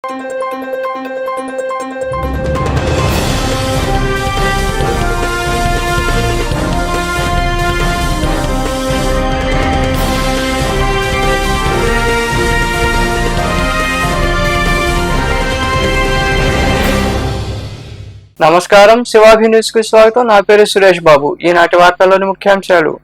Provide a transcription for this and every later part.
నమస్కారం, శివాభి న్యూస్ కు స్వాగతం. నా పేరు సురేష్ బాబు. ఈనాటి వార్తల్లోని ముఖ్యాంశాలు.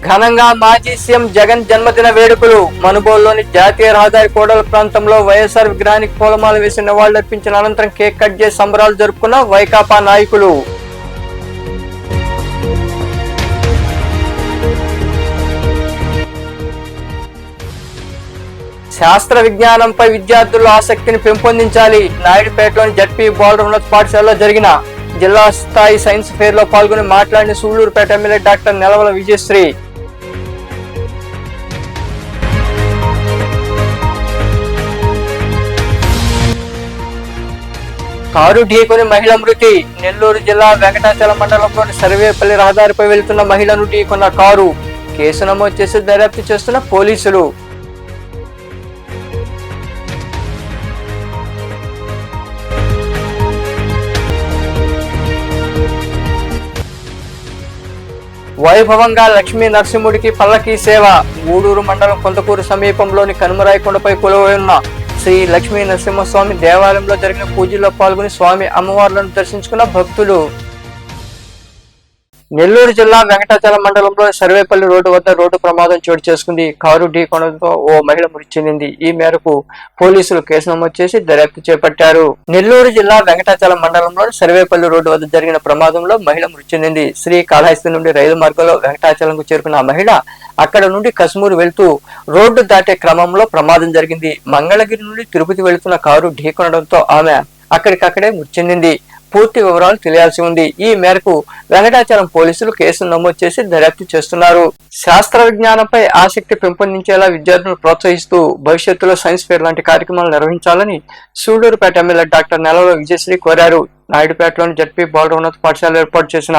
ఘనంగా మాజీ సీఎం జగన్ జన్మదిన వేడుకలు. మనుబోలులోని జాతీయ రహదారి కోడల ప్రాంతంలో వైఎస్ఆర్ విగ్రహానికి పూలమాల వేసి నివాళులర్పించిన అనంతరం కేక్ కట్ చేసి సంబరాలు జరుపుకున్న వైకాపా నాయకులు. శాస్త్ర విజ్ఞానంపై విద్యార్థుల్లో ఆసక్తిని పెంపొందించాలి. నాయుడుపేటలోని జడ్పీ బాలుర ఉన్నత పాఠశాలలో జరిగిన జిల్లా స్థాయి సైన్స్ ఫేర్ లో పాల్గొని మాట్లాడిన Sullurpeta MLA doctor Nelavala Vijayasree. Car ఢీకొని మహిళ మృతి. నెల్లూరు జిల్లా వెంకటాచలం మండలంలోని సర్వేపల్లి రహదారిపై వెళ్తున్న మహిళను ఢీకొన్న కారు. కేసు నమోదు చేసి దర్యాప్తు చేస్తున్న పోలీసులు. వైభవంగా లక్ష్మీ నరసింహుడికి పల్లకీ సేవ. గూడూరు మండలం కొంతకూరు సమీపంలోని కనుమరాయకొండపై కొలువై ఉన్న శ్రీ లక్ష్మీ నరసింహస్వామి దేవాలయంలో జరిగిన పూజల్లో పాల్గొని స్వామి అమ్మవార్లను దర్శించుకున్న భక్తులు. నెల్లూరు జిల్లా వెంకటాచలం మండలంలో సర్వేపల్లి రోడ్డు వద్ద రోడ్డు ప్రమాదం చోటు చేసుకుంది. కారు ఢీకొనడంతో ఓ మహిళ మృతి చెందింది. ఈ మేరకు పోలీసులు కేసు నమోదు చేసి దర్యాప్తు చేపట్టారు. నెల్లూరు జిల్లా వెంకటాచలం మండలంలో సర్వేపల్లి రోడ్డు వద్ద జరిగిన ప్రమాదంలో మహిళ మృతి చెందింది. శ్రీకాళహస్తి నుండి రైలు మార్గంలో వెంకటాచలంకు చేరుకున్న ఆ మహిళ అక్కడ నుండి కశ్మూరు వెళ్తూ రోడ్డు దాటే క్రమంలో ప్రమాదం జరిగింది. మంగళగిరి నుండి తిరుపతి వెళుతున్న కారు ఢీకొనడంతో ఆమె అక్కడికక్కడే మృతి చెందింది. పూర్తి వివరాలు తెలియాల్సి ఉంది. ఈ మేరకు వెంకటాచలం పోలీసులు కేసును నమోదు చేసి దర్యాప్తు చేస్తున్నారు. శాస్త్ర విజ్ఞానంపై ఆసక్తి పెంపొందించేలా విద్యార్థులను ప్రోత్సహిస్తూ భవిష్యత్తులో సైన్స్ ఫేర్ లాంటి కార్యక్రమాలు నిర్వహించాలని సూళ్లూరుపేట ఎమ్మెల్యే డాక్టర్ నెలవల విజయశ్రీ కోరారు. నాయుడుపేటలోని జడ్పీ బాలుర ఉన్నత పాఠశాల ఏర్పాటు చేసిన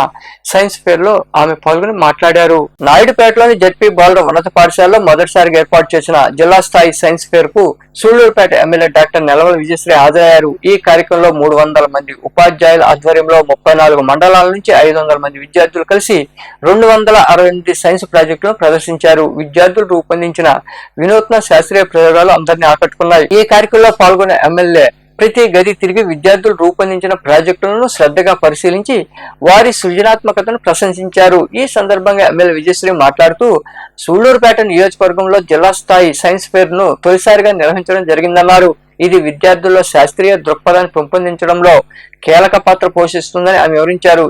సైన్స్ ఫేర్ లో ఆమె పాల్గొని మాట్లాడారు. నాయుడుపేటలోని జడ్పీ బాలుర ఉన్నత పాఠశాలలో మొదటిసారిగా ఏర్పాటు చేసిన జిల్లా స్థాయి సైన్స్ ఫేర్ కు సూళ్లూరుపేట ఎమ్మెల్యే డాక్టర్ నెలవల విజయశ్రీ హాజరయ్యారు. ఈ కార్యక్రమంలో 300 మంది ఉపాధ్యాయుల ఆధ్వర్యంలో 34 మండలాల నుంచి 500 మంది విద్యార్థులు కలిసి 268 సైన్స్ ప్రాజెక్టులను ప్రదర్శించారు. విద్యార్థులు రూపొందించిన వినూత్న శాస్త్రీయ ప్రయోగాలు అందరినీ ఆకట్టుకున్నాయి. ఈ కార్యక్రమంలో పాల్గొన్న ఎమ్మెల్యే ప్రతి గది తిరిగి విద్యార్థులు రూపొందించిన ప్రాజెక్టులను శ్రద్ధగా పరిశీలించి వారి సృజనాత్మకతను ప్రశంసించారు. ఈ సందర్భంగా ఎమ్మెల్యే విజయశ్రీ మాట్లాడుతూ సూళ్లూరుపేట నియోజకవర్గంలో జిల్లా స్థాయి సైన్స్ ఫేర్ ను తొలిసారిగా నిర్వహించడం జరిగిందన్నారు. ఇది విద్యార్థుల్లో శాస్త్రీయ దృక్పథాన్ని పెంపొందించడంలో కీలక పాత్ర పోషిస్తుందని ఆమె వివరించారు.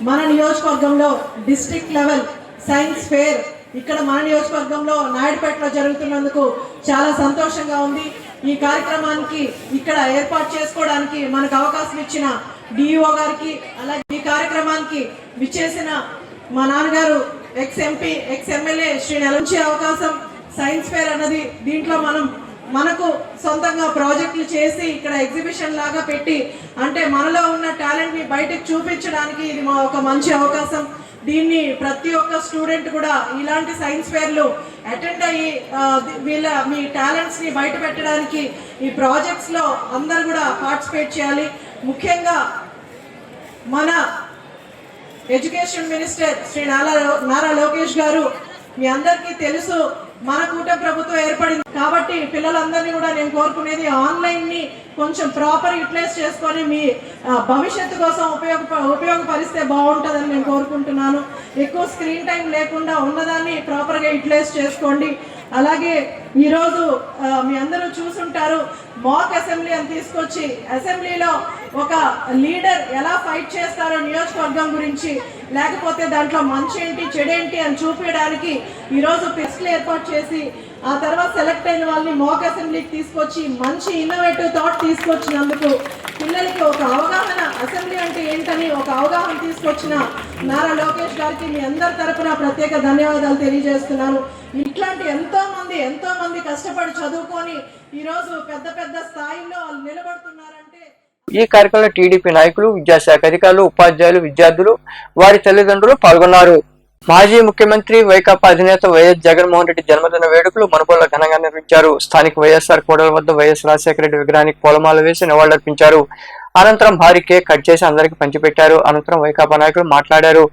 మన నియోజకవర్గంలో డిస్ట్రిక్ట్ లెవెల్ సైన్స్ ఫేర్ ఇక్కడ మన నియోజకవర్గంలో నాయుడుపేటలో జరుగుతున్నందుకు చాలా సంతోషంగా ఉంది. ఈ కార్యక్రమానికి ఇక్కడ ఏర్పాటు చేసుకోవడానికి మనకు అవకాశం ఇచ్చిన డిఈఓ గారికి, అలాగే ఈ కార్యక్రమానికి విచ్చేసిన మా నాన్నగారు ex MP ex MLA Shri నెలంచి అవకాశం. సైన్స్ ఫేర్ అన్నది దీంట్లో మనకు సొంతంగా ప్రాజెక్టులు చేసి ఇక్కడ ఎగ్జిబిషన్ లాగా పెట్టి అంటే మనలో ఉన్న టాలెంట్ ని బయటకు చూపించడానికి ఇది ఒక మంచి అవకాశం. దీన్ని ప్రతి ఒక్క స్టూడెంట్ కూడా ఇలాంటి సైన్స్ ఫేర్లు అటెండ్ అయ్యి మీ టాలెంట్స్ ని బయట పెట్టడానికి ఈ ప్రాజెక్ట్స్ లో అందరు కూడా పార్టిసిపేట్ చేయాలి. ముఖ్యంగా మన ఎడ్యుకేషన్ మినిస్టర్ శ్రీ నారా లోకేష్ గారు మీ అందరికీ తెలుసు, మన కూటమి ప్రభుత్వం ఏర్పడింది కాబట్టి పిల్లలందరినీ కూడా నేను కోరుకునేది ఆన్లైన్ ని కొంచెం ప్రాపర్ యూటిలైజ్ చేసుకొని మీ భవిష్యత్తు కోసం ఉపయోగపరిస్తే బాగుంటుందని నేను కోరుకుంటున్నాను. ఎక్కువ స్క్రీన్ టైం లేకుండా ఉన్నదాన్ని ప్రాపర్గా యూటిలైజ్ చేసుకోండి. అలాగే ఈరోజు మీ అందరూ చూసుంటారు, మాక్ అసెంబ్లీ అని తీసుకొచ్చి అసెంబ్లీలో ఒక లీడర్ ఎలా ఫైట్ చేస్తారో నియోజకవర్గం గురించి, లేకపోతే దాంట్లో మంచి ఏంటి చెడేంటి అని చూపించడానికి ఈరోజు టెస్ట్లు ఏర్పాటు చేసి ఆ తర్వాత సెలెక్ట్ అయిన వాళ్ళని మాక్ అసెంబ్లీకి తీసుకొచ్చి మంచి ఇన్నోవేటివ్ థాట్ తీసుకొచ్చినందుకు పిల్లలకి ఒక అవగాహన, అసెంబ్లీ అంటే ఏంటని ఒక అవగాహన తీసుకొచ్చిన నారా లోకేష్ గారికి మీ అందరి తరపున ప్రత్యేక ధన్యవాదాలు తెలియజేస్తున్నాను. ఇట్లాంటి ఎంతో మంది కష్టపడి చదువుకొని ఈరోజు పెద్ద పెద్ద స్థాయిలో వాళ్ళు నిలబడుతున్నారంటే. ఈ కార్యక్రమంలో టీడీపీ నాయకులు, విద్యాశాఖ అధికారులు, ఉపాధ్యాయులు, విద్యార్థులు, వారి తల్లిదండ్రులు పాల్గొన్నారు. మాజీ ముఖ్యమంత్రి వైకాపా అధినేత వైఎస్ జగన్మోహన్ రెడ్డి జన్మదిన వేడుకలు మనుబోలులో ఘనంగా నిర్వహించారు. స్థానిక వైఎస్ఆర్ కోడల వద్ద వైఎస్ రాజశేఖర రెడ్డి విగ్రహానికి పూలమాల వేసి నివాళులర్పించారు. అనంతరం భారీ కేక్ కట్ చేసి అందరికీ పంచిపెట్టారు. అనంతరం వైకాపా నాయకులు మాట్లాడారు.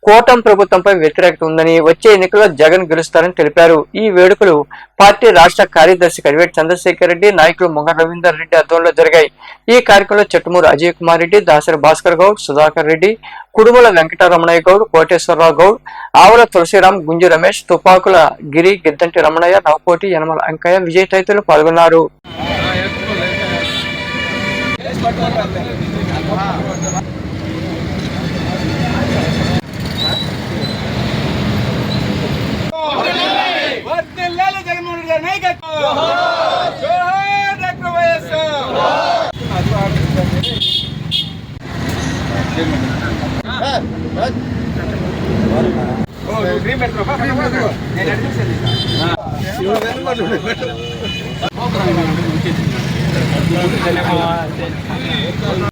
కూటమి ప్రభుత్వంపై వ్యతిరేకత ఉందని, వచ్చే ఎన్నికల్లో జగన్ గెలుస్తారని తెలిపారు. ఈ వేడుకలు పార్టీ రాష్ట్ర కార్యదర్శి కడివేటి చంద్రశేఖర్ రెడ్డి, నాయకులు మొంగ రవీందర్ రెడ్డి ఆధ్వర్యంలో జరిగాయి. ఈ కార్యక్రమంలో చెట్టుమూరు అజయ్ కుమార్ రెడ్డి, దాసరి భాస్కర్ గౌడ్, సుధాకర్ రెడ్డి, కుడుమల వెంకటరమణయ్య గౌడ్, కోటేశ్వరరావు గౌడ్, ఆవుల తులసిరామ్, గుంజు రమేష్, తుపాకుల గిరి, గిద్దంటి రమణయ్య, నవకోటి, యనమల అంకయ్య, విజయ్ తదితరులు పాల్గొన్నారు.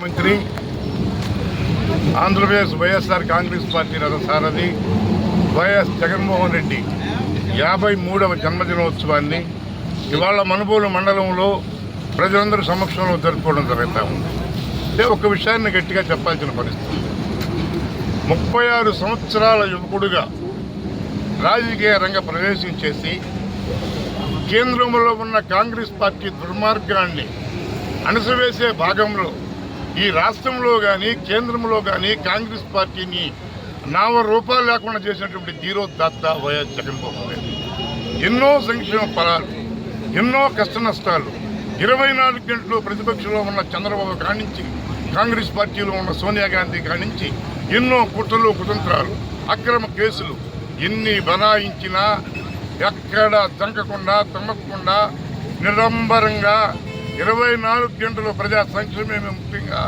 మంత్రి ఆంధ్రప్రదేశ్ వైఎస్ఆర్ కాంగ్రెస్ పార్టీ రథసారథి వైఎస్ జగన్మోహన్ రెడ్డి 53వ జన్మదినోత్సవాన్ని ఇవాళ మనుబోలు మండలంలో ప్రజలందరి సమక్షంలో జరుపుకోవడం జరుగుతూ ఉంది. అంటే ఒక విషయాన్ని గట్టిగా చెప్పాల్సిన పరిస్థితి. 36 సంవత్సరాల యువకుడుగా రాజకీయ రంగ ప్రవేశం చేసి కేంద్రంలో ఉన్న కాంగ్రెస్ పార్టీ దుర్మార్గాన్ని అణసివేసే భాగంలో ఈ రాష్ట్రంలో కానీ కేంద్రంలో కానీ కాంగ్రెస్ పార్టీని నామరూపాలు లేకుండా చేసినటువంటి ధీరోదాత్త వైఎస్ జగన్మోహన్ రెడ్డి ఎన్నో సంక్షేమ ఫలాలు, ఎన్నో కష్ట నష్టాలు, 24 గంటలు ప్రతిపక్షంలో ఉన్న చంద్రబాబు కానించి కాంగ్రెస్ పార్టీలో ఉన్న సోనియా గాంధీ కానించి ఎన్నో కుట్రలు, కుతంత్రాలు, అక్రమ కేసులు ఎన్ని బనాయించినా ఎక్కడ జంకకుండా తమ్మకుండా నిరంబరంగా 24 గంటలు ప్రజా సంక్షేమమే ముఖ్యంగా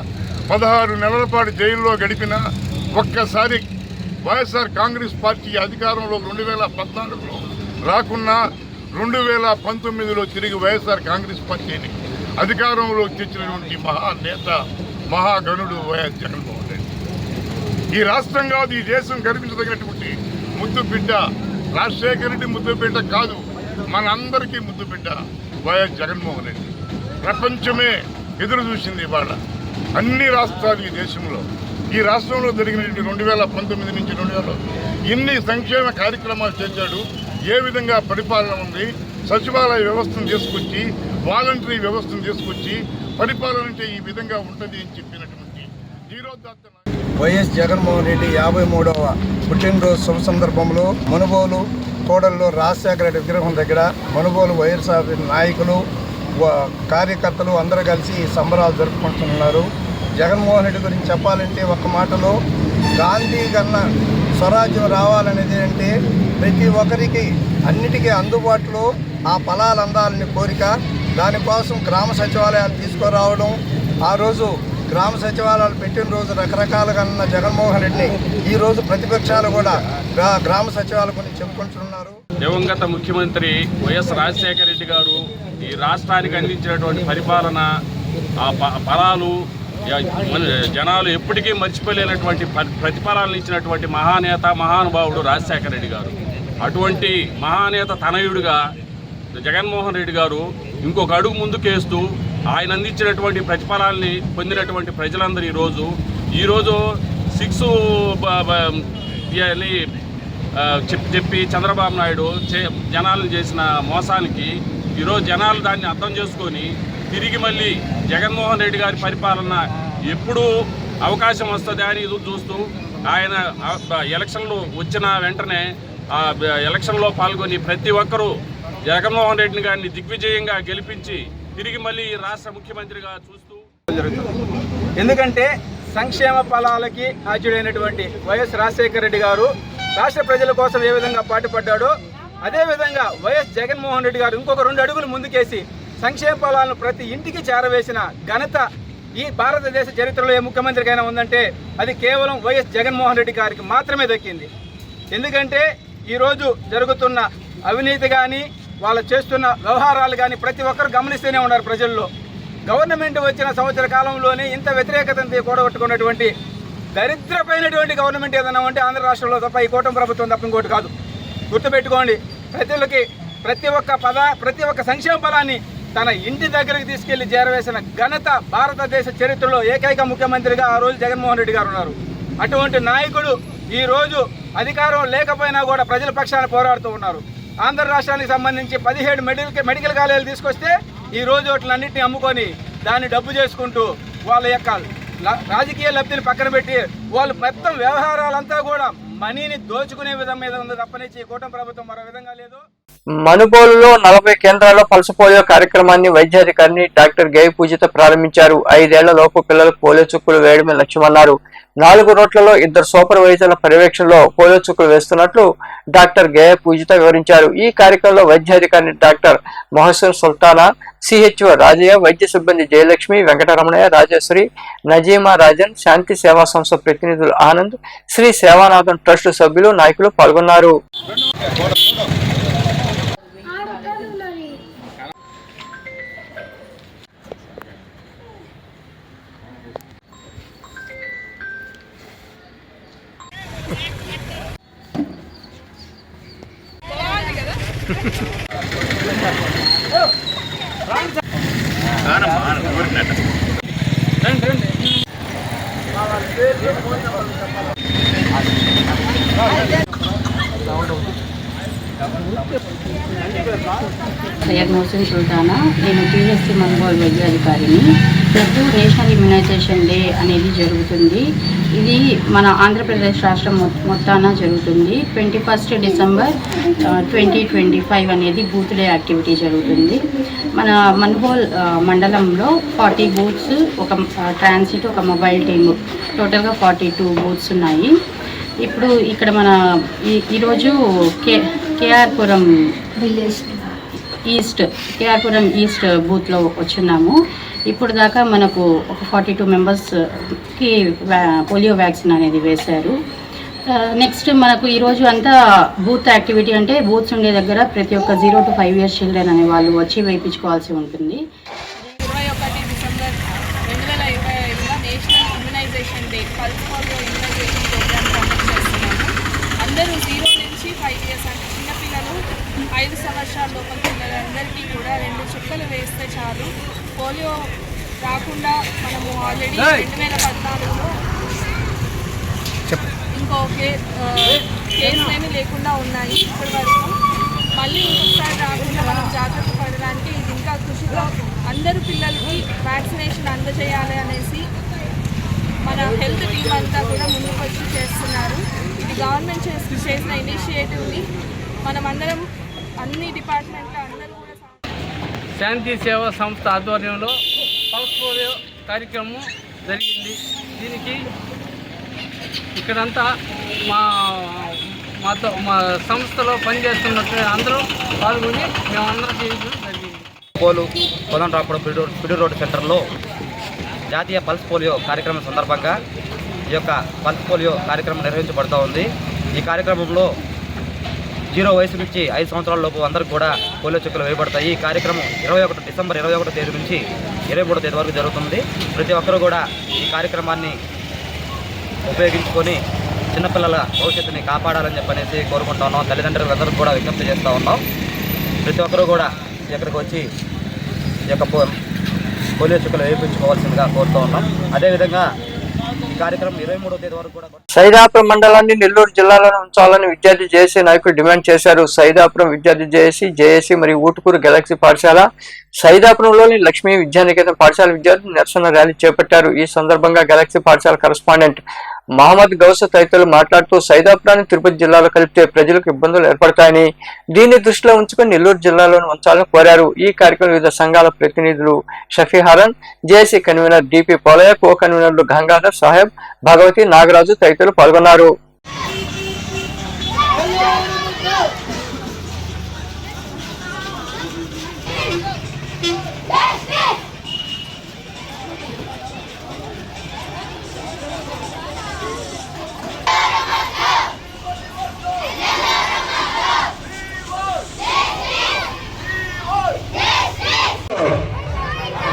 16 నెలల పాటు జైల్లో గడిపిన ఒక్కసారి వైఎస్ఆర్ కాంగ్రెస్ పార్టీ అధికారంలో 2014లో రాకున్నా 2019లో తిరిగి వైఎస్ఆర్ కాంగ్రెస్ పార్టీని అధికారంలో తెచ్చినటువంటి మహానేత, మహాగణుడు వైఎస్ జగన్మోహన్ రెడ్డి. ఈ రాష్ట్రం కాదు, ఈ దేశం గర్వించదగినటువంటి ముద్దు బిడ్డ రాజశేఖర రెడ్డి ముద్దు బిడ్డ కాదు, మనందరికీ ముద్దు బిడ్డ వైఎస్ జగన్మోహన్ రెడ్డి. ప్రపంచమే ఎదురు చూసింది ఇవాళ అన్ని రాష్ట్రాలు ఈ దేశంలో. ఈ రాష్ట్రంలో జరిగినటువంటి 2019 నుంచి 2000 ఎన్ని సంక్షేమ కార్యక్రమాలు చేశాడు, ఏ విధంగా పరిపాలన ఉంది, సచివాలయ వ్యవస్థను తీసుకొచ్చి వాలంటరీ వ్యవస్థను తీసుకొచ్చి పరిపాలన అంటే ఈ విధంగా ఉంటుంది అని చెప్పినటువంటి ధీరోదాత్త వైఎస్ జగన్మోహన్ రెడ్డి 53వ పుట్టినరోజు శుభ సందర్భంలో మనుబోలు కోడల్లో రాజశేఖర రెడ్డి విగ్రహం దగ్గర మనుబోలు వైఎస్ఆర్ నాయకులు, కార్యకర్తలు అందరూ కలిసి సంబరాలు జరుపుకుంటున్నారు. జగన్మోహన్ రెడ్డి గురించి చెప్పాలంటే ఒక్క మాటలో గాంధీ కన్నా స్వరాజ్యం రావాలనేది అంటే ప్రతి ఒక్కరికి అన్నిటికీ అందుబాటులో ఆ ఫలాలు అందాలని కోరిక. దానికోసం గ్రామ సచివాలయాలు తీసుకురావడం, ఆ రోజు గ్రామ సచివాలయాలు పెట్టిన రోజు రకరకాలుగా ఉన్న జగన్మోహన్ రెడ్డిని ఈరోజు ప్రతిపక్షాలు కూడా గ్రామ సచివాలయం గురించి చెప్పుకుంటున్నారు. దివంగత ముఖ్యమంత్రి వైఎస్ రాజశేఖర రెడ్డి గారు ఈ రాష్ట్రానికి అందించినటువంటి పరిపాలన, ఆ ఫలాలు జనాలు ఎప్పటికీ మర్చిపోలేనటువంటి ప్రతిఫలాలను ఇచ్చినటువంటి మహానేత, మహానుభావుడు రాజశేఖర రెడ్డి గారు. అటువంటి మహానేత తనయుడిగా జగన్మోహన్ రెడ్డి గారు ఇంకొక అడుగు ముందుకేస్తూ ఆయన అందించినటువంటి ప్రతిఫలాల్ని పొందినటువంటి ప్రజలందరూ ఈరోజు 6 చెప్పి చంద్రబాబు నాయుడు జనాలను చేసిన మోసానికి ఈరోజు జనాలు దాన్ని అర్థం చేసుకొని తిరిగి మళ్ళీ జగన్మోహన్ రెడ్డి గారి పరిపాలన ఎప్పుడు అవకాశం వస్తుంది అని ఎదురు చూస్తూ ఆయన ఎలక్షన్లు వచ్చిన వెంటనే ఎలక్షన్లో పాల్గొని ప్రతి ఒక్కరూ జగన్మోహన్ రెడ్డి గారిని దిగ్విజయంగా గెలిపించి తిరిగి మళ్ళీ రాష్ట్ర ముఖ్యమంత్రిగా చూస్తూ జరుగుతుంది. ఎందుకంటే సంక్షేమ ఫలాలకి ఆద్యుడైనటువంటి వైఎస్ రాజశేఖర రెడ్డి గారు రాష్ట్ర ప్రజల కోసం ఏ విధంగా పాటుపడ్డాడో అదేవిధంగా వైఎస్ జగన్మోహన్ రెడ్డి గారు ఇంకొక 2 అడుగులు ముందుకేసి సంక్షేమ ఫలాలను ప్రతి ఇంటికి చేరవేసిన ఘనత ఈ భారతదేశ చరిత్రలో ఏ ముఖ్యమంత్రికైనా ఉందంటే అది కేవలం వైఎస్ జగన్మోహన్ రెడ్డి గారికి మాత్రమే దక్కింది. ఎందుకంటే ఈరోజు జరుగుతున్న అవినీతి కానీ వాళ్ళు చేస్తున్న వ్యవహారాలు కానీ ప్రతి ఒక్కరు గమనిస్తూనే ఉన్నారు ప్రజల్లో. గవర్నమెంట్ వచ్చిన సంవత్సర కాలంలోనే ఇంత వ్యతిరేకతను కూడగొట్టుకున్నటువంటి దరిద్రమైనటువంటి గవర్నమెంట్ ఏదైనా ఉంటే ఆంధ్ర రాష్ట్రంలో తప్ప ఈ కూటమి ప్రభుత్వం తప్ప ఇంకోటి కాదు. గుర్తుపెట్టుకోండి, ప్రతి ఒక్క సంక్షేమ ఫలాన్ని తన ఇంటి దగ్గరికి తీసుకెళ్లి చేరవేసిన ఘనత భారతదేశ చరిత్రలో ఏకైక ముఖ్యమంత్రిగా ఆ రోజు జగన్మోహన్ రెడ్డి గారు ఉన్నారు. అటువంటి నాయకుడు ఈ రోజు అధికారం లేకపోయినా కూడా ప్రజల పక్షాన పోరాడుతూ ఉన్నారు. ఆంధ్ర రాష్ట్రానికి సంబంధించి 17 మెడికల్ కాలేజీలు తీసుకొస్తే ఈ రోజు వాటిలన్నింటినీ అమ్ముకొని దాన్ని డబ్బు చేసుకుంటూ వాళ్ళ యొక్క రాజకీయ లబ్ధిని పక్కన పెట్టి వాళ్ళు మొత్తం వ్యవహారాలంతా కూడా మనీని దోచుకునే విధం మీద ఉంది తప్పనిచ్చి కూటమి ప్రభుత్వం మరో విధంగా లేదు. మనుబోలులో 40 కేంద్రాల్లో పల్స్ పోలియో కార్యక్రమాన్ని వైద్యాధికారిని డాక్టర్ గేయ పూజిత ప్రారంభించారు. 5 ఏళ్ల లోపు పిల్లలకు పోలియో చుక్కులు వేయడమే లక్ష్యమన్నారు. 4 రోడ్లలో 2 సూపర్వైజర్ల పర్యవేక్షణలో పోలియో చుక్కులు వేస్తున్నట్లు డాక్టర్ గేయ పూజిత వివరించారు. ఈ కార్యక్రమంలో వైద్యాధికారిని డాక్టర్ మొహసిన్ సుల్తానా, సిహెచ్ఓ రాజయ్య, వైద్య సిబ్బంది జయలక్ష్మి, వెంకటరమణయ్య, రాజేశ్వరి, నజీమా రాజన్, శాంతి సేవా సంస్థ ప్రతినిధులు ఆనంద్, శ్రీ సేవానాథన్ ట్రస్ట్ సభ్యులు, నాయకులు పాల్గొన్నారు. సయ్యద్ మొహసిన్ సుల్తానా, నేను టీఎస్సీ మనుబోలు వైద్యాధికారిని. రేపు నేషనల్ ఇమ్యునైజేషన్ డే అనేది జరుగుతుంది. ఇది మన ఆంధ్రప్రదేశ్ రాష్ట్రం మొత్తాన జరుగుతుంది. 21 డిసెంబర్ 2025 అనేది బూత్ డే యాక్టివిటీ జరుగుతుంది. మన మనుబోల్ మండలంలో 40 బూత్స్, ఒక ట్రాన్సిట్, ఒక మొబైల్ టీమ్, టోటల్గా 42 బూత్స్ ఉన్నాయి. ఇప్పుడు ఇక్కడ మన ఈరోజు కేఆర్పురం ఈస్ట్ బూత్లో వచ్చున్నాము. ఇప్పుడు దాకా మనకు ఒక 42 మెంబర్స్కి పోలియో వ్యాక్సిన్ అనేది వేశారు. నెక్స్ట్ మనకు ఈరోజు అంతా బూత్ యాక్టివిటీ అంటే బూత్స్ ఉండే దగ్గర ప్రతి ఒక్క 0 to 5 years చిల్డ్రన్ అనే వాళ్ళు వచ్చి వేయించుకోవాల్సి ఉంటుంది. 21 December 2025 national immunization day pulse polio immunization programme conduct చేస్తున్నాము. అందరూ 0 నుంచి 5 years అంటే చిన్నపిల్లలు 5 సంవత్సరాల లోపల పిల్లలందరికీ కూడా 2 చుక్కలు వేస్తే చాలు. పోలియో రాకుండా మనము ఆల్రెడీ 2014లో ఇంకో కేసులు ఏమీ లేకుండా ఉన్నాయి. ఇప్పటి వరకు మళ్ళీ ఇంకొకసారి రాకుండా మనం జాగ్రత్త పడడానికి ఇది ఇంకా కృషితో అందరూ పిల్లలకి వ్యాక్సినేషన్ అందజేయాలి అనేసి మన హెల్త్ టీమ్ అంతా కూడా ముందుకు వచ్చి చేస్తున్నారు. ఇది గవర్నమెంట్ చేసిన ఇనిషియేటివ్ని మనమందరం అన్ని డిపార్ట్మెంట్లో అందరూ కూడా శాంతి సేవా సంస్థ ఆధ్వర్యంలో పల్స్ పోలియో కార్యక్రమం జరిగింది. దీనికి ఇక్కడంతా మా సంస్థలో పనిచేస్తున్నట్టు అందరూ పాల్గొని మేమందరం చేయడం జరిగింది. కోదండరాంపురం పిడి రోడ్ సెంటర్లో జాతీయ పల్స్ పోలియో కార్యక్రమం సందర్భంగా ఈ యొక్క పల్స్ పోలియో కార్యక్రమం నిర్వహించబడుతూ ఉంది. ఈ కార్యక్రమంలో 0 వయసు నుంచి 5 సంవత్సరాల లోపు అందరికీ కూడా పోలియో చుక్కలు వేయబడతాయి. ఈ కార్యక్రమం డిసెంబర్ 21 తేదీ నుంచి 23వ తేదీ వరకు జరుగుతుంది. ప్రతి ఒక్కరూ కూడా ఈ కార్యక్రమాన్ని ఉపయోగించుకొని చిన్నపిల్లల భవిష్యత్తుని కాపాడాలని చెప్పనేసి కోరుకుంటా ఉన్నాం. తల్లిదండ్రులందరూ కూడా విజ్ఞప్తి చేస్తూ ఉన్నాం. ప్రతి ఒక్కరూ కూడా ఇక్కడికి వచ్చి ఈ యొక్క పోలియో చుక్కలు వేయించుకోవాల్సిందిగా కోరుతూ ఉన్నాం. అదేవిధంగా ఈ కార్యక్రమం 23వ తేదీ వరకు కూడా సైదాపురం మండలాన్ని నెల్లూరు జిల్లాలో ఉంచాలని విద్యార్థి జేఏసీ నాయకులు డిమాండ్ చేశారు. సైదాపురం విద్యార్థి జేఏసీ మరియు ఊటుకూరు గెలాక్సీ పాఠశాల, సైదాపురంలోని లక్ష్మీ విద్యానికేతన్ పాఠశాల విద్యార్థులు నిరసన ర్యాలీ చేపట్టారు. ఈ సందర్భంగా గెలాక్సీ పాఠశాల కరెస్పాండెంట్ మహమ్మద్ గౌస తదితరులు మాట్లాడుతూ సైదాపురాన్ని తిరుపతి జిల్లాలో కలిపితే ప్రజలకు ఇబ్బందులు ఏర్పడతాయని, దీన్ని దృష్టిలో ఉంచుకుని నెల్లూరు జిల్లాలోని ఉంచాలని కోరారు. ఈ కార్యక్రమం వివిధ సంఘాల ప్రతినిధులు షఫీహారన్, జేఏసీ కన్వీనర్ డిపి పోలయ్య, కో కన్వీనర్లు గంగాధర్, సాహెబ్, భగవతి, నాగరాజు తదితరులు పాల్గొన్నారు.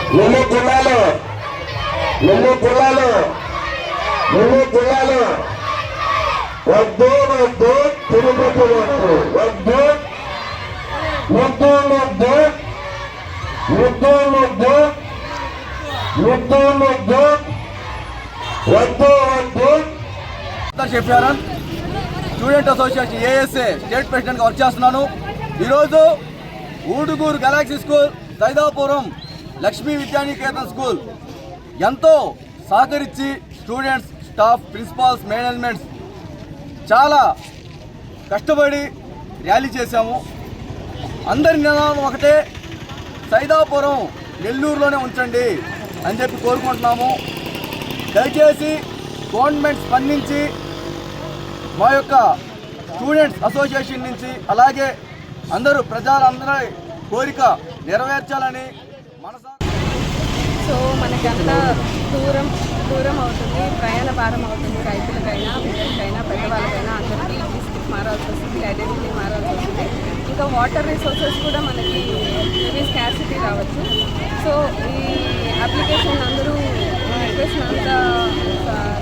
వద్దు వద్దు తిరుపతి వద్దు వద్దు ముద్దు ముద్దు ముద్దు ముద్దు ముద్దు వద్దు వద్దు చెప్పారు. స్టూడెంట్ అసోసియేషన్ ఏఎస్ఏ స్టేట్ ప్రెసిడెంట్గా వర్క్ చేస్తున్నాను. ఈరోజు Udugur galaxy school, Saidapuram Lakshmi Vidyaniketan school ఎంతో సహకరించి స్టూడెంట్స్, స్టాఫ్, ప్రిన్సిపాల్స్, మేనేజ్మెంట్స్ చాలా కష్టపడి ర్యాలీ చేశాము. అందరి నినాదం ఒకటే, సైదాపురం నెల్లూరులోనే ఉంచండి అని చెప్పి కోరుకుంటున్నాము. దయచేసి గవర్నమెంట్ స్పందించి మా యొక్క స్టూడెంట్స్ అసోసియేషన్ నుంచి అలాగే అందరూ ప్రజలందరి కోరిక నెరవేర్చాలని మనసా. సో మనకంతా దూరం అవుతుంది, ప్రయాణ భారం అవుతుంది. రైతులకైనా, పిల్లలకైనా, పెద్దవాళ్ళకైనా అందరికీ డిస్ట్రిక్ట్ మారాల్సి వస్తుంది, ఐడెంటిటీ మారాల్సి వస్తుంది. ఇంకా వాటర్ రిసోర్సెస్ కూడా మనకి మేబీ స్కార్సిటీ రావచ్చు. సో ఈ అప్లికేషన్ అందరూ రిక్వెస్ట్ అంతా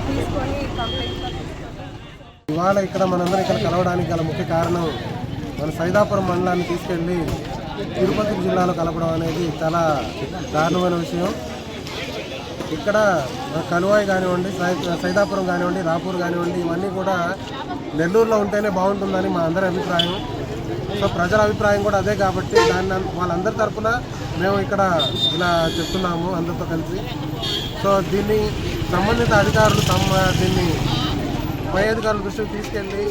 తీసుకొని కంప్లైంట్. ఇవాళ ఇక్కడ మనందరం ఇక్కడ కలవడానికి గల ముఖ్య కారణం, మన సైదాపురం మండలాన్ని తీసుకెళ్ళి తిరుపతి జిల్లాలో కలపడం అనేది చాలా దారుణమైన విషయం. ఇక్కడ కలువాయి కానివ్వండి, సైదాపురం కానివ్వండి, రాపూర్ కానివ్వండి, ఇవన్నీ కూడా నెల్లూరులో ఉంటేనే బాగుంటుందని మా అందరి అభిప్రాయం. సో ప్రజల అభిప్రాయం కూడా అదే కాబట్టి వాళ్ళందరి తరఫున మేము ఇక్కడ ఇలా చెప్తున్నాము అందరితో కలిసి. సో దీన్ని సంబంధిత అధికారులు దీన్ని పై అధికారుల దృష్టికి తీసుకెళ్ళి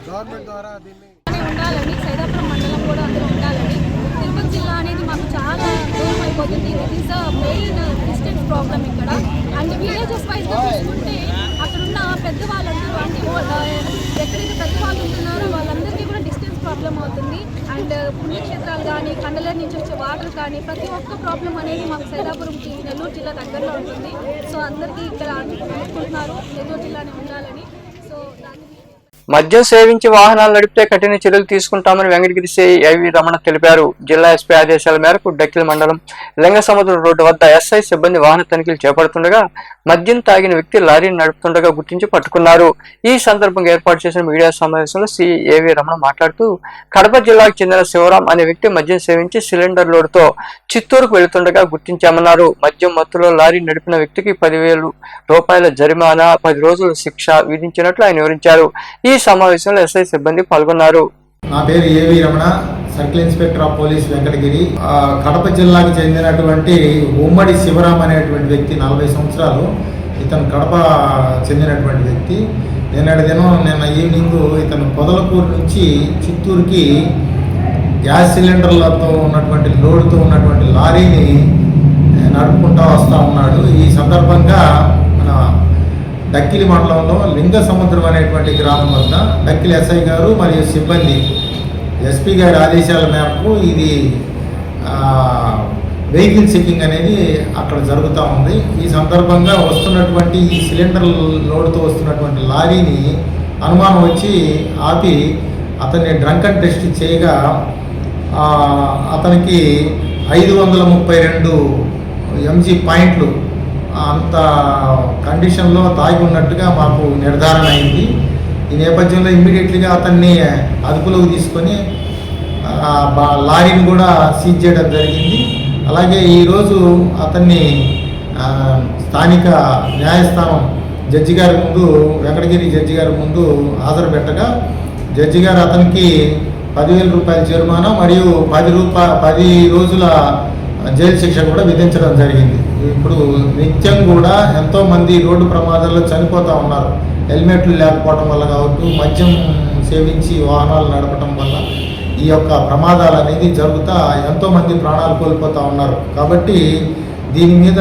గవర్నమెంట్ ద్వారా దీన్ని ఉండాలని, సైదాపురం మండలం కూడా అందరూ ఉండాలని. తిరుపతి జిల్లా అనేది మాకు చాలా దూరం అయిపోతుంది. It is a main distance problem ఇక్కడ. అండ్ విలేజెస్ వైజ్గా చూసుకుంటే అక్కడున్న పెద్దవాళ్ళందరూ అంటే ఎక్కడైతే పెద్దవాళ్ళు ఉంటున్నారో వాళ్ళందరికీ కూడా డిస్టెన్స్ ప్రాబ్లం అవుతుంది. అండ్ పుణ్యక్షేత్రాలు కానీ, కండల నుంచి వచ్చే వాటర్ కానీ, ప్రతి ఒక్క ప్రాబ్లం అనేది మాకు సైదాపురంకి నెల్లూరు జిల్లా దగ్గరలో ఉంటుంది. సో అందరికీ ఇక్కడ అనుకుంటున్నారు నెల్లూరు జిల్లానే ఉండాలని. సో దాన్ని మద్యం సేవించి వాహనాలు నడిపితే కఠిన చర్యలు తీసుకుంటామని వెంకటగిరి సిఐ ఐవి రమణ తెలిపారు. జిల్లా ఎస్పీ ఆదేశాల మేరకు డక్కిల్ మండలం లింగసముద్రం రోడ్డు వద్ద ఎస్ఐ సిబ్బంది వాహన తనిఖీలు చేపడుతుండగా మద్యం తాగిన వ్యక్తి లారీని నడుపుతుండగా గుర్తించి పట్టుకున్నారు. ఈ సందర్భంగా ఏర్పాటు చేసిన మీడియా సమావేశంలో సిఐ ఏవి రమణ మాట్లాడుతూ, కడప జిల్లాకు చెందిన శివరాం అనే వ్యక్తి మద్యం సేవించి సిలిండర్ లోడ్తో చిత్తూరుకు వెళుతుండగా గుర్తించామన్నారు. మద్యం మత్తులో లారీ నడిపిన వ్యక్తికి 10,000 రూపాయల జరిమానా, 10 రోజుల శిక్ష విధించినట్లు ఆయన వివరించారు. ఈ సమావేశంలో ఎస్ఐ సిబ్బంది పాల్గొన్నారు. నా పేరు ఏవి Ramana, circle inspector of police Venkatagiri. Kadapa జిల్లాకు చెందినటువంటి ఉమ్మడి శివరాం అనేటువంటి వ్యక్తి, 40 సంవత్సరాలు. ఇతను కడప చెందినటువంటి వ్యక్తి. నిన్న ఈవినింగ్ ఇతను పొదలకూరు నుంచి చిత్తూరుకి గ్యాస్ సిలిండర్లతో ఉన్నటువంటి లోడ్తో ఉన్నటువంటి లారీని నడుపుకుంటూ వస్తూ ఉన్నాడు. ఈ సందర్భంగా మన డక్కిలి మండలంలో లింగసముద్రం అనేటువంటి గ్రామం వద్ద డక్కిలి ఎస్ఐ గారు మరియు సిబ్బంది ఎస్పీ గారి ఆదేశాల మేరకు ఇది వెహికల్ చెకింగ్ అనేది అక్కడ జరుగుతూ ఉంది. ఈ సందర్భంగా వస్తున్నటువంటి ఈ సిలిండర్ లోడ్తో వస్తున్నటువంటి లారీని అనుమానం వచ్చి ఆపి అతన్ని డ్రంక్ అండ్ టెస్ట్ చేయగా అతనికి 532 mg పాయింట్లు అంత కండిషన్లో తాగి ఉన్నట్టుగా మాకు నిర్ధారణ అయింది. ఈ నేపథ్యంలో ఇమ్మీడియట్లీగా అతన్ని అదుపులోకి తీసుకొని లారీని కూడా సీజ్ చేయడం జరిగింది. అలాగే ఈరోజు అతన్ని స్థానిక న్యాయస్థానం జడ్జి గారి ముందు, వెంకటగిరి జడ్జి గారి ముందు హాజరు పెట్టగా జడ్జి గారు అతనికి 10,000 రూపాయల జరిమానా మరియు 10 రోజుల జైలు శిక్ష కూడా విధించడం జరిగింది. ఇప్పుడు నిత్యం కూడా ఎంతోమంది రోడ్డు ప్రమాదాల్లో చనిపోతూ ఉన్నారు. హెల్మెట్లు లేకపోవడం వల్ల కావచ్చు, మద్యం సేవించి వాహనాలు నడపడం వల్ల ఈ యొక్క ప్రమాదాలు అనేది జరుగుతూ ఎంతోమంది ప్రాణాలు కోల్పోతూ ఉన్నారు. కాబట్టి దీని మీద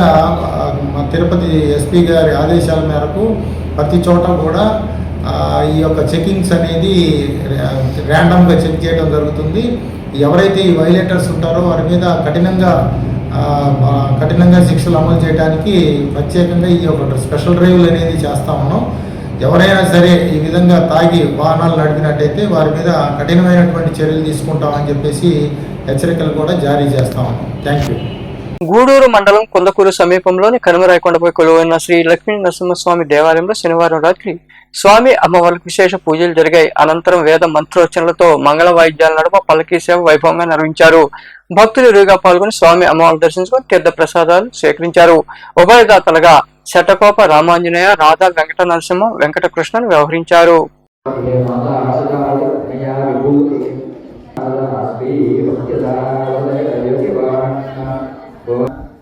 తిరుపతి ఎస్పీ గారి ఆదేశాల మేరకు ప్రతి చోట కూడా ఈ యొక్క చెకింగ్స్ అనేది ర్యాండమ్గా చెక్ చేయడం జరుగుతుంది. ఎవరైతే ఈ వైలేటర్స్ ఉంటారో వారి మీద కఠినంగా శిక్షలు అమలు చేయడానికి ప్రత్యేకంగా ఈ యొక్క స్పెషల్ డ్రైవ్లు అనేది చేస్తూ ఉన్నాం. ఎవరైనా సరే ఈ విధంగా తాగి వాహనాలు నడిపినట్టయితే వారి మీద కఠినమైనటువంటి చర్యలు తీసుకుంటామని చెప్పేసి హెచ్చరికలు కూడా జారీ చేస్తా ఉన్నాం. Thank you. గూడూరు మండలం కొందకూరు సమీపంలోని కనుమరాయకొండపై కొలువైన శ్రీ లక్ష్మీ నరసింహస్వామి దేవాలయంలో శనివారం రాత్రి స్వామి అమ్మవార్లకు విశేష పూజలు జరిగాయి. అనంతరం వేద మంత్రోచ్చరణలతో మంగళ వాయిద్యాల నడుమ పల్లకీ సేవ వైభవంగా నిర్వహించారు. భక్తులు ఇరుగా పాల్గొని స్వామి అమ్మవారిని దర్శించుకొని తీర్థ ప్రసాదాలు స్వీకరించారు. ఉభయదాతలుగా శటకోప రామాంజనేయ, రాధా వెంకట నరసింహ, వెంకట కృష్ణన్ వ్యవహరించారు.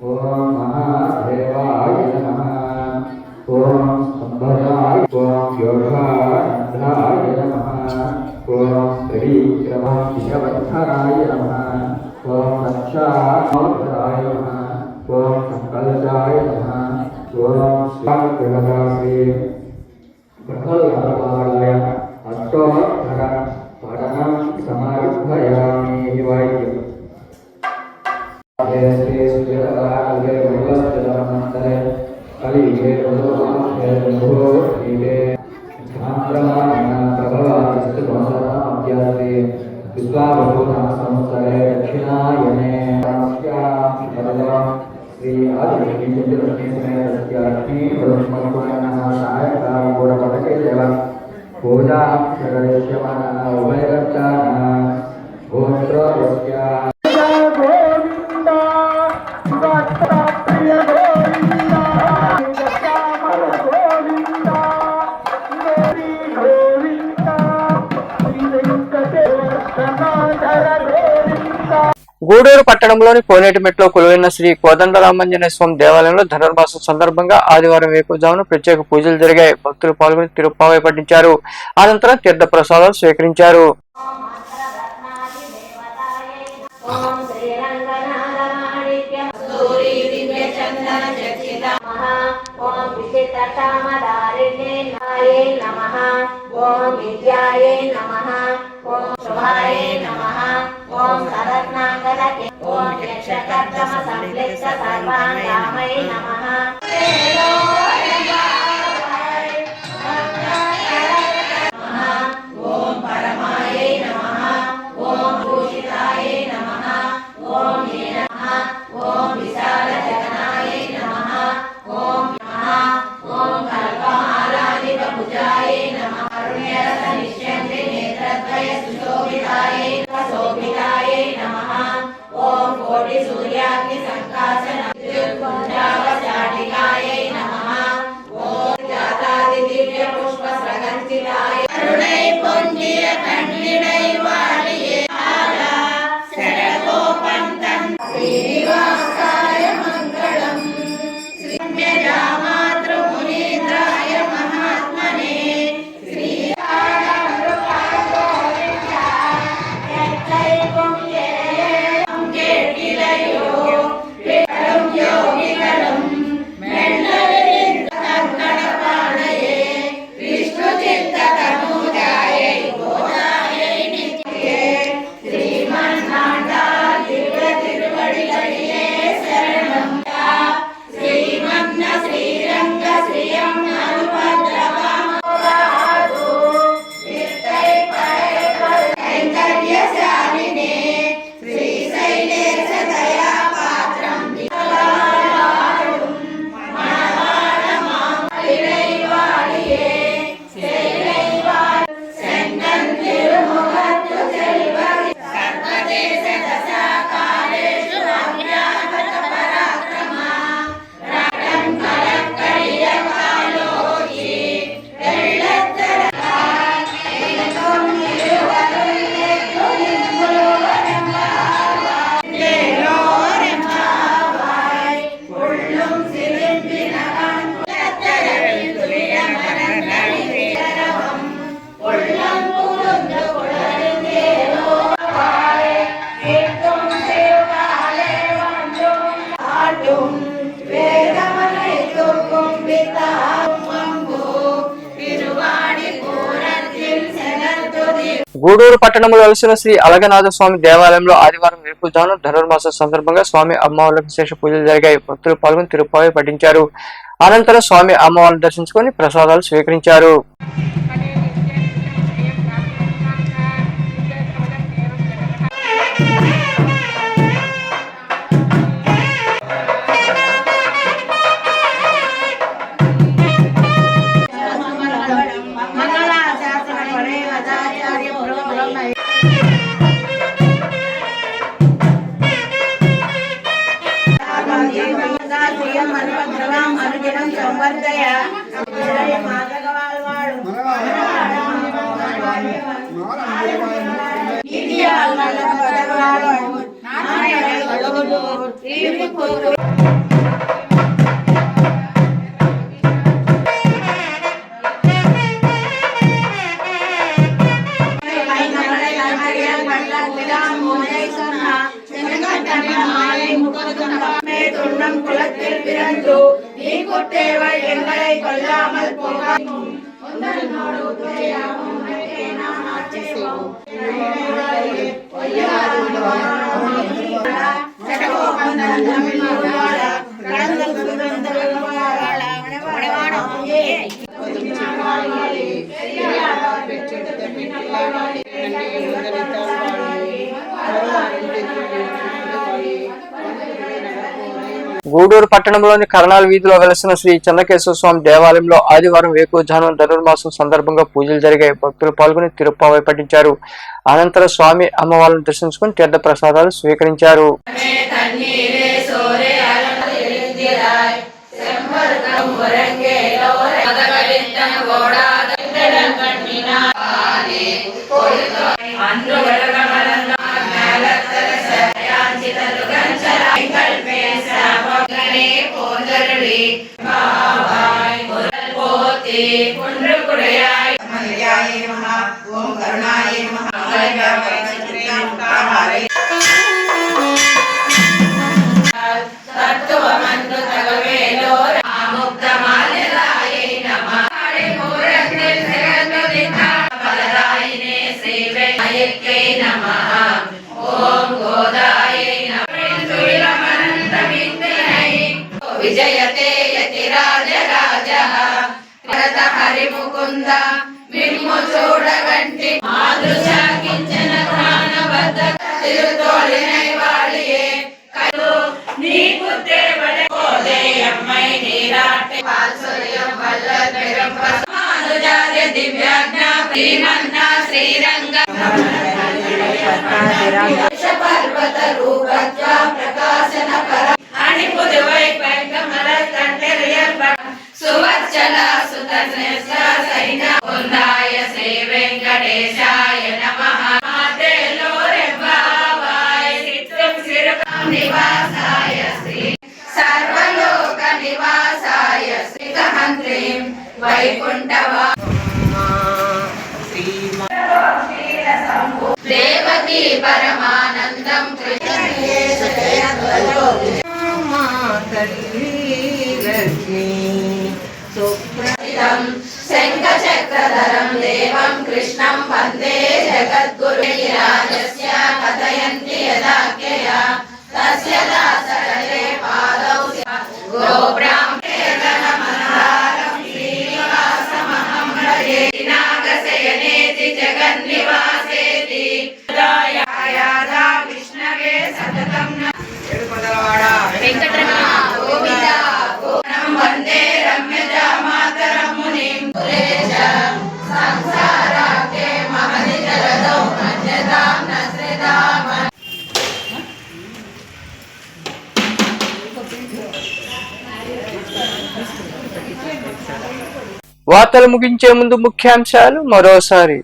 ఓం మహాదేవాయ నమః. ఓం సంభరాయ, ఓం యోగాయ నమః. ఓం శ్రీక్రమాయ నమః. ఓం రక్షాయ నమః. ఓం సంకల్పాయ నమః. ఓం శ్రీ ప్రహ్లాదాయ అష్టోత్తర పఠనం సమర్పయామి. వాక్యం పూజా గూడూరు పట్టణంలోని కోనేటిమెట్లో కొలువైన శ్రీ కోదండరామాంజనేయ స్వామి దేవాలయంలో ధనుర్మాసం సందర్భంగా ఆదివారం వేకువజామున ప్రత్యేక పూజలు జరిగాయి. భక్తులు పాల్గొని తిరుప్పావై పఠించారు. అనంతరం తీర్థ ప్రసాదాలు స్వీకరించారు. ఓం విద్యాయే నమః. ఓం శుభాయే నమః. ఓం సరత్నాంగలకే. ఓం యక్షకర్దమ సంప్లిప్త సర్వాంగామై నమః. ఓం పరమాయే నమః. ఓం భూషితాయే నమః. ఓం నమః. ఓం విశాల జగనాయే నమః. ఓం నమః. ఓం కల్పహారాది భుజాయే నమః. అరుణ్యరస నిశ్యంతి నేత్రద్వయ సుశోభితాయే శోభితాయే నమః. ఓం కోటి సూర్యాగ్ని సంకాశన విద్యుత్పుంజావచాటికాయే నమః. ఓం జాతాది దివ్య పుష్ప స్రగంధితాయే అరుణై పుంజియ ఖండినై వాళియే ఆలా శరగోపంతం శ్రీనివాసాయ మంగళం. శ్రీమాతృమునీంద్రాయ మహాత్మనే. గూడూరు పట్టణంలో వెలిసిన శ్రీ అలగనాథ స్వామి దేవాలయంలో ఆదివారం వేకువజామున ధనుర్మాసం సందర్భంగా స్వామి అమ్మవార్లకు విశేష పూజలు జరిగాయి. భక్తులు పాల్గొని తిరుప్పావై పఠించారు. అనంతరం స్వామి అమ్మవారిని దర్శించుకొని ప్రసాదాలు స్వీకరించారు. అనుదినం సంవర్ధయ குளத்தில் பிறந்து நீ குட்டேவள் எங்களை கொல்லாமல் போகாமல் గూడూరు పట్టణంలోని కర్నాల్ వీధిలో వెలసిన శ్రీ చెన్నకేశ్వర స్వామి దేవాలయంలో ఆదివారం వేకువజామున ధనుర్మాసం సందర్భంగా పూజలు జరిగాయి. భక్తులు పాల్గొని తిరుప్పావై పఠించారు. అనంతరం స్వామి అమ్మవారిని దర్శించుకుని తీర్థ ప్రసాదాలు స్వీకరించారు. విజయతే యతి రాజరాజః భరత హరి ముకుంద మిమ్ము చూడగంటి మాదృశాకించన ప్రాణబద్ధ తిరుతోలినై వాళియే కలు నీకు తేవడే ఓదేయమ్మై నీరాటే పాల్సొలియం వల్లపెరం పసమానుజార్య దివ్యాజ్ఞ శ్రీమన్నా శ్రీరంగ పర్వత రూపత్వ ప్రకాశన పర అని పుదువై పైకమల తండ్రియల్ సువచ్చల సుతస్య సైన ఉందాయ శ్రీ వెంకటేశాయ నమః మాతేలో రెవ్వాయ సిత్రం సిరకం నివాసాయ శ్రీ సర్వలోక నివాసాయ శ్రీ కహంత్రీం వైకుంఠవా దేవకీ పరమానందం సుప్రతితం శంఖచక్రధరం దేవం కృష్ణం వందే జగద్గురు రాజస్య కథయంతి యదాఖ్యయా తస్య దాసరథే పాదౌ గోబ్రాహ్మణేర్గణమందారం శ్రీనివాసమహం భజే నాగశయనేతి జగన్నివాసేతి దయాయాదా విష్ణవే సతతం వెంకటరమణ గోవింద వందే రమ్యజా మాతరం మునిం పురేశ సంసారాకే మహది జలదో మధ్యదాం నశ్రిదామ. వార్తలు ముగించే ముందు ముఖ్యాంశాలు మరోసారి.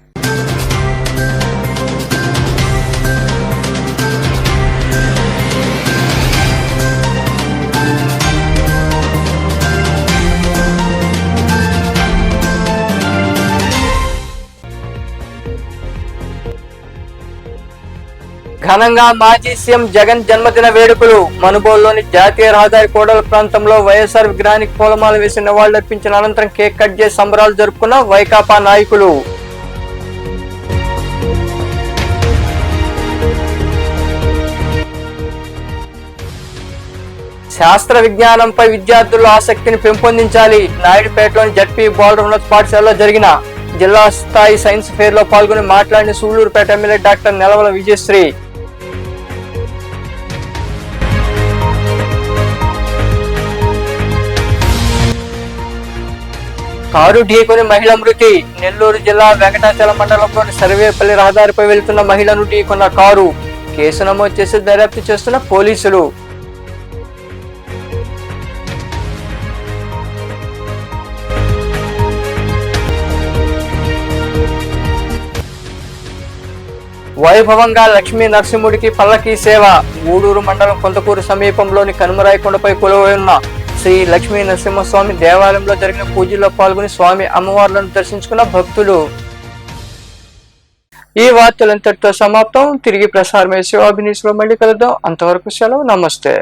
ఘనంగా మాజీ సీఎం జగన్ జన్మదిన వేడుకలు. మనుబోలులోని జాతీయ రహదారి కోడల ప్రాంతంలో వైఎస్ఆర్ విగ్రహానికి పూలమాల వేసి నివాళులర్పించిన అనంతరం కేక్ కట్ చేసి సంబరాలు జరుపుకున్న వైకాపా నాయకులు. శాస్త్ర విజ్ఞానంపై విద్యార్థుల్లో ఆసక్తిని పెంపొందించాలి. నాయుడుపేటలోని జడ్పీ బాలుర ఉన్నత పాఠశాలలో జరిగిన జిల్లా స్థాయి సైన్స్ ఫేర్ లో పాల్గొని మాట్లాడిన Sullurpeta MLA doctor Nelavala Vijayasree. Car ఢీకొని మహిళ మృతి. నెల్లూరు జిల్లా వెంకటాచలం మండలంలోని సర్వేపల్లి రహదారిపై వెళ్తున్న మహిళను ఢీకొన్న కారు. కేసు నమోదు చేసి దర్యాప్తు చేస్తున్న పోలీసులు. వైభవంగా లక్ష్మీ నరసింహుడికి పల్లకీ సేవ. ఊడూరు మండలం కొంతకూరు సమీపంలోని కనుమరాయకొండపై కొలువై ఉన్న శ్రీ లక్ష్మీ నరసింహస్వామి దేవాలయంలో జరిగిన పూజల్లో పాల్గొని స్వామి అమ్మవార్లను దర్శించుకున్న భక్తులు. ఈ వార్తలు ఇంతటితో సమాప్తం. తిరిగి ప్రసారమయ్యే శివాభినీస్లో మళ్ళీ కలుద్దాం. అంతవరకు సెలవు. నమస్తే.